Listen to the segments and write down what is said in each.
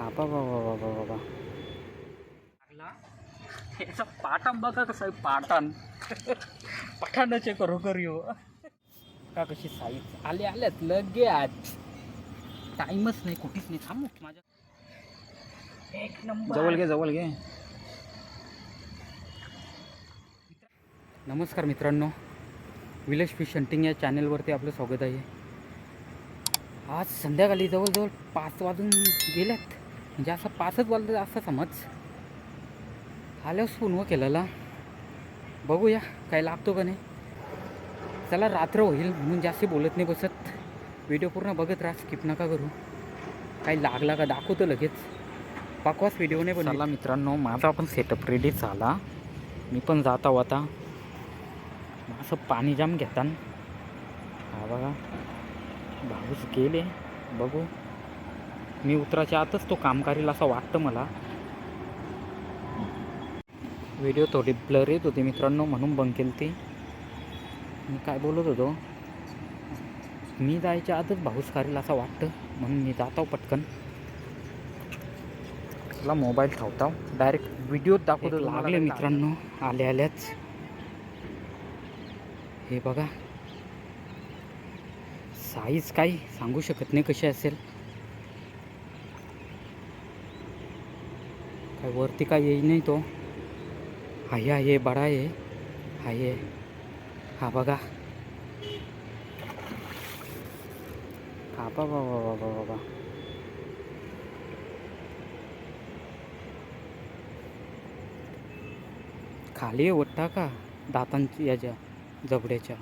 बाबा बाबा बाबा बाबा लागला याचा पाठां बघा कसं आहे पाठाण पठाणाचे खरोखर येऊ का कशी साईज आल्यात लगे आज टाईमच नाही कुठेच नाही थांबू माझ्या एक नंबर जवळ घे नमस्कार मित्रांनो, विलेज फिश हंटिंग या चॅनलवरती आपलं स्वागत आहे. आज संध्याकाळी जवळजवळ 5 वाजून गेल्यात, म्हणजे असं 5च वाजलं असं समज. आल्यावर फोन केलेला, बघूया काय लागतो का नाही. चला रात्र होईल म्हणून जास्त बोलत नाही बसत. व्हिडिओ पूर्ण बघत राहा, स्किप नका करू. काही लागला का दाखवतो लगेच. बकवास व्हिडिओ नाही बनवला. मित्रांनो, माझा पण सेटअप रेडी झाला. मी पण जात आहो आता. असं पाणी जाम घेतान. हा बघा भाऊच गेले, बघू. मी उतराच्या आतच तो काम करेल असं वाटतं मला. व्हिडिओ थोडी ब्लर येत होती मित्रांनो, म्हणून बंद केली ती. मी काय बोलत होतो, मी जायच्या आतच भाऊच करेल असं वाटतं, म्हणून मी जातो पटकन. चला मोबाईल ठेवता, डायरेक्ट व्हिडिओ दाखवतो. लागले मित्रांनो, आल्याच. हे बघा साईज काही सांगू शकत नाही कशी असेल. काय वरती काय येई नाही तो. आहे बडा आहे. हा बघा, हा बाबा खाली ओटा का दातांची याच्या जबड्याच्या.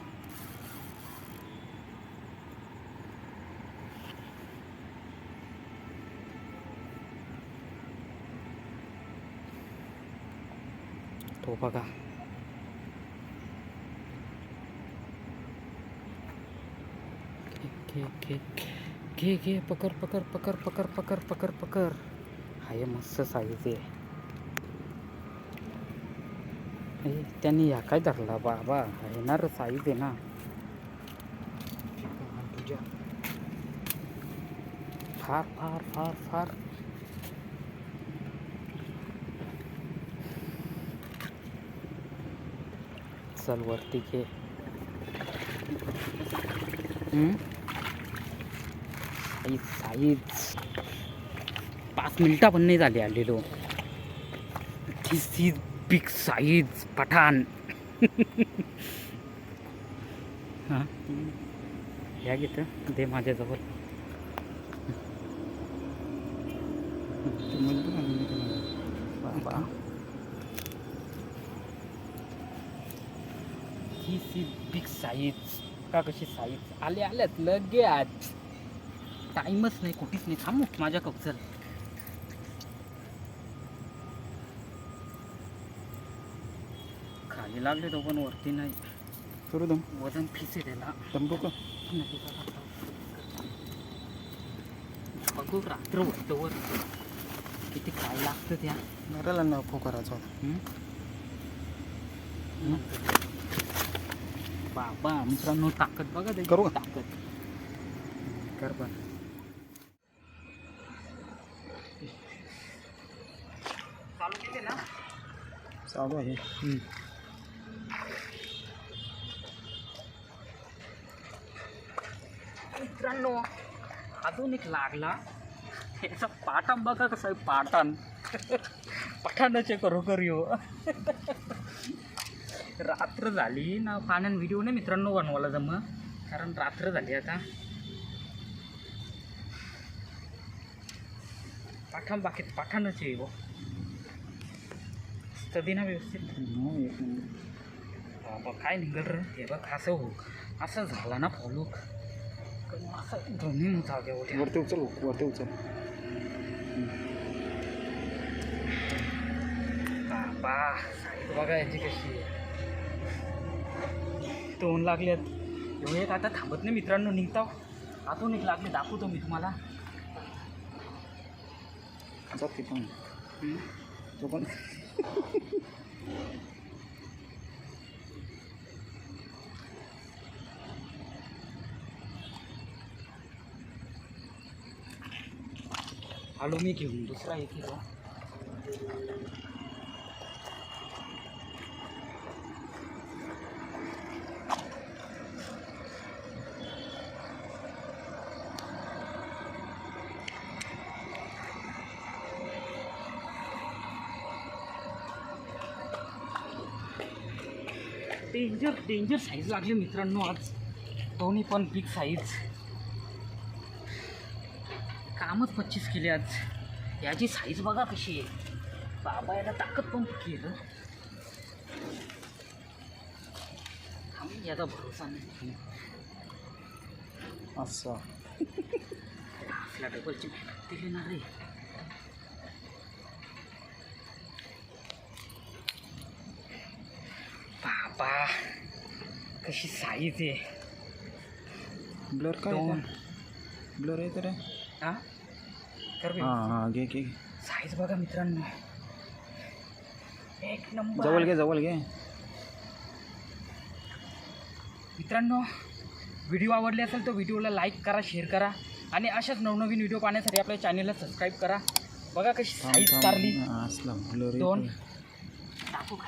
तो बघा घे पकर. हाय मस्त साईज आहे. त्यांनी या काय धरला बाबा, येणार साईज आहे ना तुझ्या. फार चल वरती घे. साईज 5 मिनिटं पण नाही झाली आलेलो. दिस इज बिग साईज पठाण. हां या घेतं दे माझ्याजवळ. बाबा दिस इज बिग साईज. का कशी साईज आल्यात लगे आज. टाईमच नाही कुठेच नाही थांबू माझ्या कपचल. खाली लागले तो पण वरती नाही. करू दम वजन फीस आहे त्याला. तंबू का बघू रात्र होतं वर किती काय लागतं त्या नराला नको करायचा होता. बाबा मित्रांनो, ताकद बघा त्याची. करू ताकद कर पण. चालू केले ना. चालू आहे. मित्रांनो, अजून एक लागला. याचा पाठां बघा कसं आहे पाठाण पठाणाचे खरोखर येऊ. रात्र झाली ना, पाण्यान व्हिडिओ नाही मित्रांनो बनवायला जमं, कारण रात्र झाली आता. पाठां बाकीत पाठाणच आहे. तरी ना व्यवस्थित बाबा काय निघल र. हे बघ असं झाला ना फॉलो. असं दोन्ही जागे वरती उचल. बाबा साईज बघा याची कशी आहे. तोंड लागल्यात. एवढे आता थांबत नाही मित्रांनो, निघताव. आतून एक लागले, दाखवतो मी तुम्हाला. जात पण तो पण आलो मी घेऊन दुसरा इथे तो. डेंजर डेंजर साईज लागली मित्रांनो आज. दोन्ही पण बिग साईज. कामच 25 केले आज. याची साईज बघा कशी आहे. बाबा याला ताकद पण केलं. याचा भरोसा नाही. असं आपला डबलची मेहनत दिली ना रे. बाबा कशी साईज आहे. ब्लर काय दोन. ब्लर आहे तर हा कर बे. हां हां घे घे साईज बघा मित्रांनो. एक नंबर. जवळ घे. मित्रांनो व्हिडिओ आवडले असेल तर व्हिडिओला लाईक करा, शेअर करा आणि अशाच नवनवीन व्हिडिओ पाहण्यासाठी आपल्या चॅनलला सबस्क्राईब करा. बघा कशी साईज काढली. असला ब्लर दोन टाकू का.